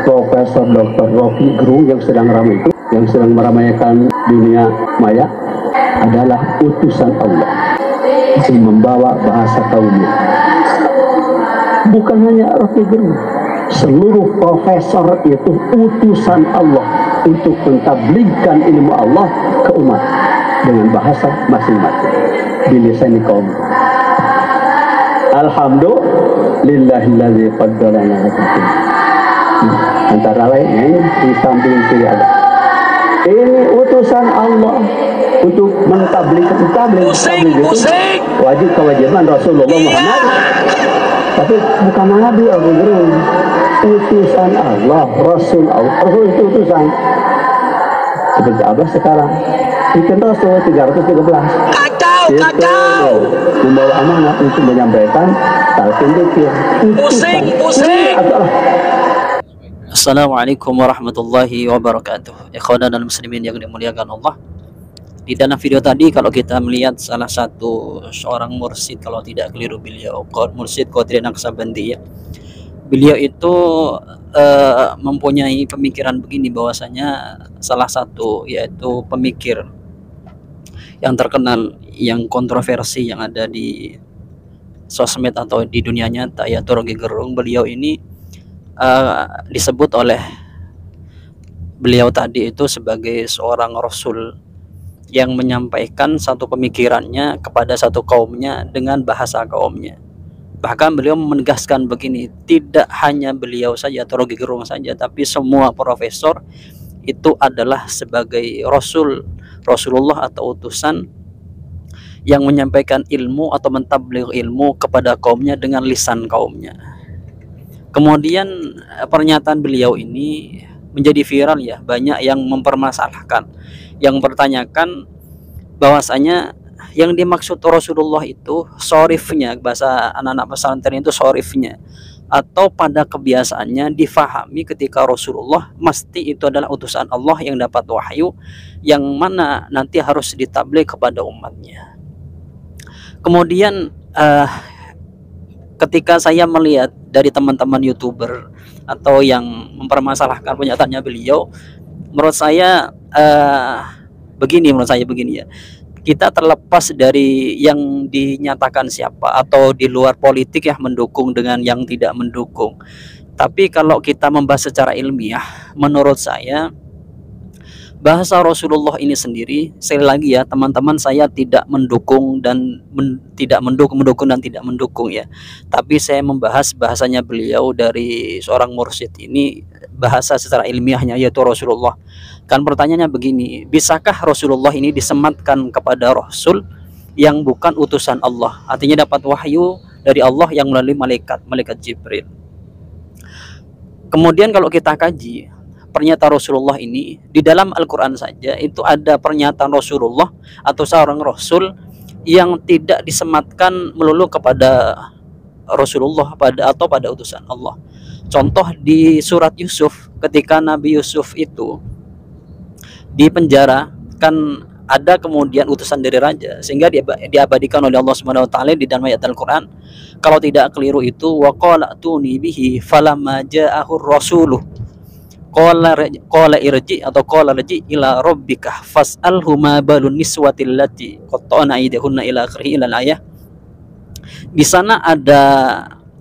Profesor Dr. Rocky Gerung yang sedang ramai itu, yang sedang meramaikan dunia maya, adalah utusan Allah yang membawa bahasa kaumnya. Bukan hanya Rocky Gerung, seluruh profesor itu utusan Allah untuk mentabligkan ilmu Allah ke umat dengan bahasa masing-masing di lisan kaum. Alhamdulillahilladzi qaddalana lakum. Antara lain di samping kiri ada. Ini utusan Allah untuk mentabligkan tabligh itu wajib kewajiban Rasulullah Muhammad. Tapi bukan Nabi Abu Gerung, utusan Allah, Rasul Allah, Rasul itu utusan. Seperti apa sekarang? Bikin Rasul 313. Itu membawa amanah untuk menyampaikan talqin dzikir. Pusing. Assalamualaikum warahmatullahi wabarakatuh. Ikhwan dan muslimin yang dimuliakan Allah. Di dalam video tadi kalau kita melihat salah satu seorang mursyid, kalau tidak keliru beliau mursyid Qadir Naqsabandi ya. Beliau itu mempunyai pemikiran begini, bahwasanya salah satu yaitu pemikir yang terkenal, yang kontroversi yang ada di sosmed atau di dunia nyata, yaitu Rocky Gerung. Beliau ini disebut oleh beliau tadi itu sebagai seorang rasul yang menyampaikan satu pemikirannya kepada satu kaumnya dengan bahasa kaumnya. Bahkan beliau menegaskan begini, tidak hanya beliau saja atau Rocky Gerung saja, tapi semua profesor itu adalah sebagai Rasulullah atau utusan yang menyampaikan ilmu atau mentabligh ilmu kepada kaumnya dengan lisan kaumnya. Kemudian pernyataan beliau ini menjadi viral ya, banyak yang mempermasalahkan, yang mempertanyakan bahwasanya yang dimaksud Rasulullah itu sorifnya, bahasa anak-anak pesantren itu sorifnya, atau pada kebiasaannya difahami ketika Rasulullah mesti itu adalah utusan Allah yang dapat wahyu, yang mana nanti harus ditabligh kepada umatnya. Kemudian ketika saya melihat dari teman-teman YouTuber atau yang mempermasalahkan pernyataannya beliau, menurut saya begini ya, kita terlepas dari yang dinyatakan siapa atau di luar politik ya, mendukung dengan yang tidak mendukung. Tapi kalau kita membahas secara ilmiah, menurut saya bahasa Rasulullah ini sendiri, sekali lagi ya teman-teman, saya tidak mendukung dan tidak mendukung dan tidak mendukung ya. Tapi saya membahas bahasanya beliau dari seorang mursyid ini, bahasa secara ilmiahnya yaitu Rasulullah. Kan pertanyaannya begini, bisakah Rasulullah ini disematkan kepada Rasul yang bukan utusan Allah? Artinya dapat wahyu dari Allah yang melalui malaikat Jibril. Kemudian kalau kita kaji pernyataan Rasulullah ini di dalam Al-Quran saja, itu ada pernyataan Rasulullah atau seorang Rasul yang tidak disematkan melulu kepada Rasulullah pada utusan Allah. Contoh di surat Yusuf, ketika Nabi Yusuf itu di penjara, kan ada kemudian utusan dari raja sehingga diabadikan oleh Allah Subhanahu wa taala di dalam ayat Al-Qur'an. Kalau tidak keliru itu waqala tuni bihi falamma ja'ahur rasuluh qala irji atau qala raji ila rabbika fas'alhu ma balun niswatil lati qatta'na aydihunna ila akhirih ila ayah. Di sana ada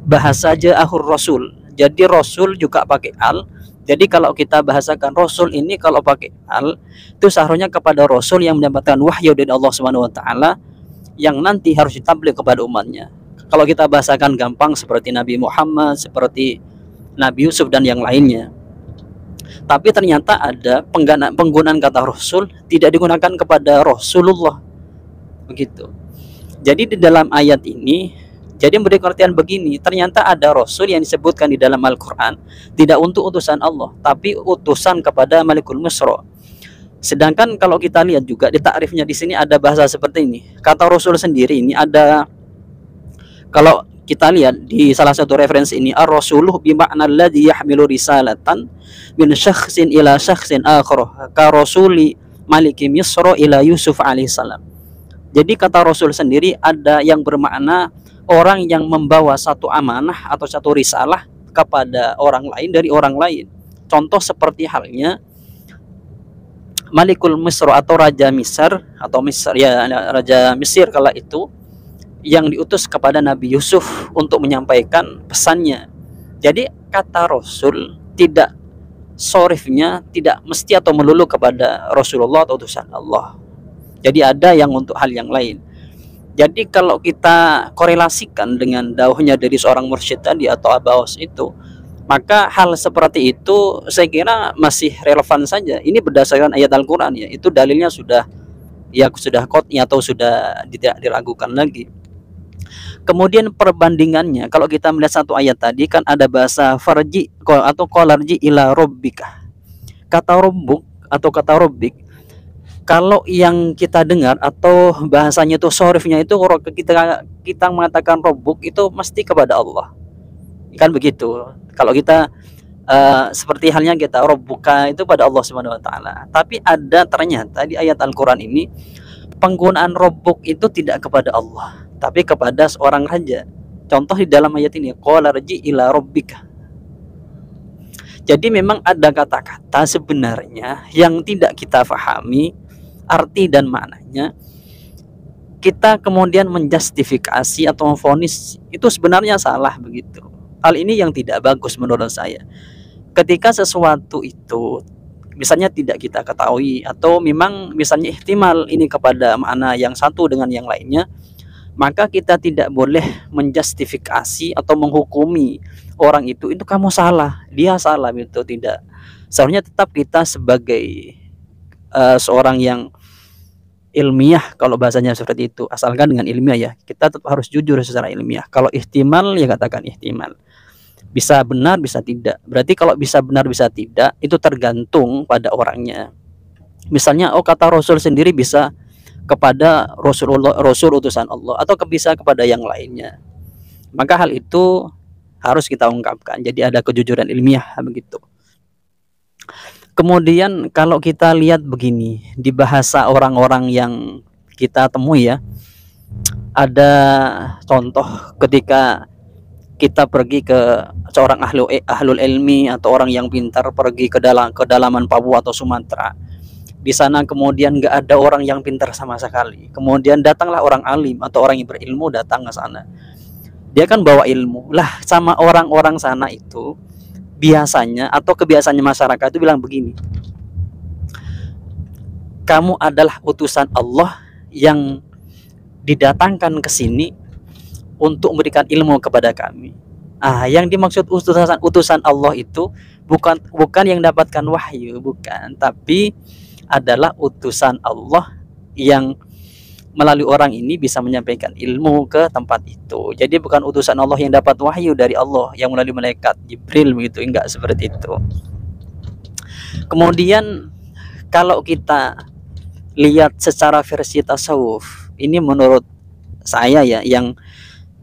bahasa ja'ahur rasul. Jadi rasul juga pakai al. Jadi kalau kita bahasakan Rasul ini kalau pakai al, itu seharusnya kepada Rasul yang mendapatkan wahyu dari Allah Subhanahu wa taala yang nanti harus ditabligh kepada umatnya. Kalau kita bahasakan gampang seperti Nabi Muhammad, seperti Nabi Yusuf dan yang lainnya. Tapi ternyata ada penggunaan kata Rasul tidak digunakan kepada Rasulullah. Begitu. Jadi di dalam ayat ini, jadi memberi pengertian begini, ternyata ada Rasul yang disebutkan di dalam Al-Quran tidak untuk utusan Allah, tapi utusan kepada Malikul Misra. Sedangkan kalau kita lihat juga di takrifnya di sini ada bahasa seperti ini. Kata Rasul sendiri ini ada, kalau kita lihat di salah satu referensi ini, ar-rasuluh bima'na alladhi yahmilu risalatan min syakhsin ila syakhsin akhar ka rasuli Maliki Misra ila Yusuf alaihissalam. Jadi kata Rasul sendiri ada yang bermakna orang yang membawa satu amanah atau satu risalah kepada orang lain dari orang lain. Contoh seperti halnya Malikul Misr atau Raja Misr atau Misr ya, Raja Mesir kala itu yang diutus kepada Nabi Yusuf untuk menyampaikan pesannya. Jadi kata Rasul tidak sorifnya tidak mesti atau melulu kepada Rasulullah atau utusan Allah. Jadi ada yang untuk hal yang lain. Jadi kalau kita korelasikan dengan dauhnya dari seorang mursyid tadi atau abaos itu, maka hal seperti itu saya kira masih relevan saja. Ini berdasarkan ayat Al-Quran ya, itu dalilnya sudah qot'i atau sudah tidak diragukan lagi. Kemudian perbandingannya, kalau kita melihat satu ayat tadi kan ada bahasa farji atau qalarji ila rabbika. Kata rabbuk atau kata rabbik, kalau yang kita dengar atau bahasanya itu sorifnya itu kalau kita mengatakan rabbuk itu mesti kepada Allah. Kan begitu. Kalau kita seperti halnya kita rabbuka itu pada Allah Subhanahu wa taala. Tapi ada ternyata di ayat Al-Qur'an ini penggunaan rabbuk itu tidak kepada Allah, tapi kepada seorang raja. Contoh di dalam ayat ini, qala raji ila rabbika. Jadi memang ada kata-kata sebenarnya yang tidak kita fahami arti dan maknanya, kita kemudian menjustifikasi atau memvonis itu sebenarnya salah begitu. Hal ini yang tidak bagus menurut saya. Ketika sesuatu itu misalnya tidak kita ketahui atau memang misalnya ihtimal ini kepada makna yang satu dengan yang lainnya, maka kita tidak boleh menjustifikasi atau menghukumi orang itu kamu salah, dia salah, itu tidak. Seharusnya tetap kita sebagai seorang yang ilmiah, kalau bahasanya seperti itu, asalkan dengan ilmiah ya, kita tetap harus jujur secara ilmiah. Kalau ihtimal ya katakan ihtimal, bisa benar bisa tidak. Berarti kalau bisa benar bisa tidak itu tergantung pada orangnya. Misalnya kata Rasul sendiri bisa kepada Rasul utusan Allah atau bisa kepada yang lainnya, maka hal itu harus kita ungkapkan. Jadi ada kejujuran ilmiah begitu. Kemudian kalau kita lihat begini di bahasa orang-orang yang kita temui ya, ada contoh ketika kita pergi ke seorang ahlul ilmi atau orang yang pintar, pergi ke kedalaman Papua atau Sumatera. Di sana kemudian nggak ada orang yang pintar sama sekali. Kemudian datanglah orang alim atau orang yang berilmu datang ke sana. Dia kan bawa ilmu. Lah sama orang-orang sana itu biasanya atau kebiasaannya masyarakat itu bilang begini, kamu adalah utusan Allah yang didatangkan ke sini untuk memberikan ilmu kepada kami. Yang dimaksud utusan Allah itu bukan yang dapatkan wahyu, bukan, tapi adalah utusan Allah yang melalui orang ini bisa menyampaikan ilmu ke tempat itu. Jadi bukan utusan Allah yang dapat wahyu dari Allah yang melalui malaikat Jibril begitu, enggak seperti itu. Kemudian kalau kita lihat secara versi tasawuf, ini menurut saya ya, yang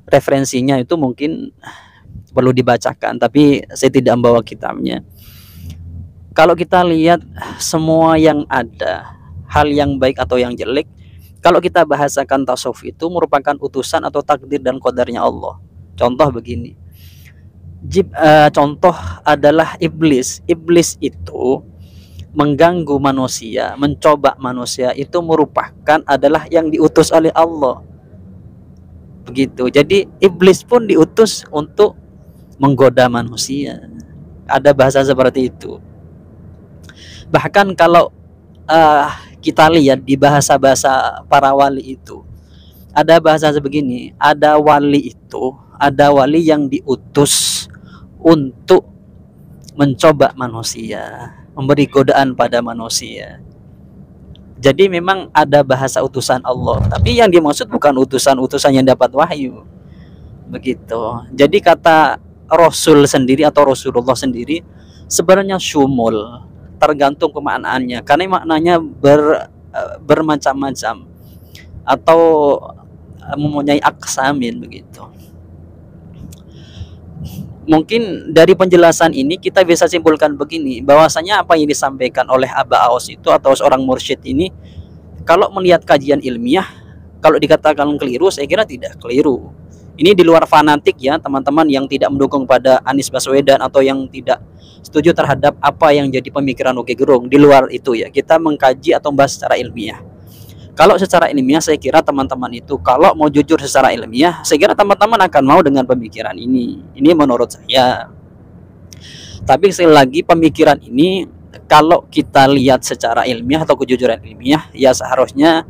referensinya itu mungkin perlu dibacakan, tapi saya tidak membawa kitabnya. Kalau kita lihat semua yang ada, hal yang baik atau yang jelek, kalau kita bahasakan tasawuf itu merupakan utusan atau takdir dan qadarnya Allah. Contoh begini, contoh adalah iblis. Iblis itu mengganggu manusia, mencoba manusia, itu merupakan adalah yang diutus oleh Allah. Begitu. Jadi iblis pun diutus untuk menggoda manusia. Ada bahasa seperti itu. Bahkan kalau kita lihat di bahasa-bahasa para wali itu, ada bahasa sebegini, ada wali yang diutus untuk mencoba manusia, memberi godaan pada manusia. Jadi memang ada bahasa utusan Allah, tapi yang dimaksud bukan utusan-utusan yang dapat wahyu. Begitu. Jadi kata Rasul sendiri atau Rasulullah sendiri sebenarnya syumul, tergantung kemaknaannya, karena maknanya bermacam-macam atau mempunyai aksamin begitu. Mungkin dari penjelasan ini kita bisa simpulkan begini, bahwasanya apa yang disampaikan oleh Aba Aos itu atau seorang mursyid ini, kalau melihat kajian ilmiah, kalau dikatakan keliru, saya kira tidak keliru. Ini di luar fanatik ya teman-teman, yang tidak mendukung pada Anies Baswedan atau yang tidak setuju terhadap apa yang jadi pemikiran Rocky Gerung. Di luar itu ya, kita mengkaji atau membahas secara ilmiah. Kalau secara ilmiah saya kira teman-teman itu kalau mau jujur secara ilmiah, saya kira teman-teman akan mau dengan pemikiran ini. Ini menurut saya. Tapi sekali lagi, pemikiran ini kalau kita lihat secara ilmiah atau kejujuran ilmiah, ya seharusnya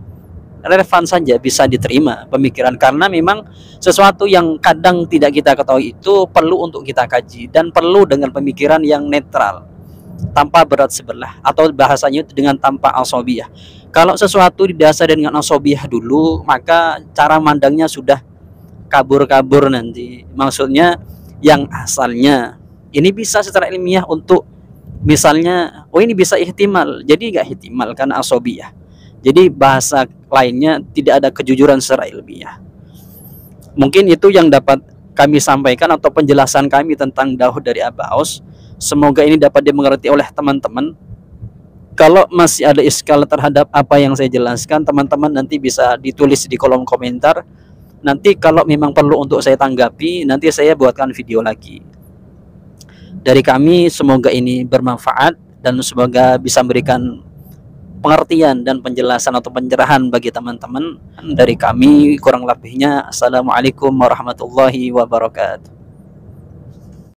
relevan saja, bisa diterima pemikiran, karena memang sesuatu yang kadang tidak kita ketahui itu perlu untuk kita kaji dan perlu dengan pemikiran yang netral, tanpa berat sebelah, atau bahasanya itu dengan tanpa asobiyah. Kalau sesuatu didasari dengan asobiyah dulu, maka cara mandangnya sudah kabur-kabur nanti. Maksudnya yang asalnya ini bisa secara ilmiah untuk misalnya, oh ini bisa ihtimal, jadi nggak ihtimal karena asobiyah. Jadi bahasa lainnya tidak ada kejujuran secara ilmiah. Mungkin itu yang dapat kami sampaikan atau penjelasan kami tentang Daud dari Aba Aus. Semoga ini dapat dimengerti oleh teman-teman. Kalau masih ada iskal terhadap apa yang saya jelaskan, teman-teman nanti bisa ditulis di kolom komentar. Nanti kalau memang perlu untuk saya tanggapi, nanti saya buatkan video lagi. Dari kami semoga ini bermanfaat dan semoga bisa memberikan pengertian dan penjelasan atau pencerahan bagi teman-teman. Dari kami kurang lebihnya, assalamualaikum warahmatullahi wabarakatuh.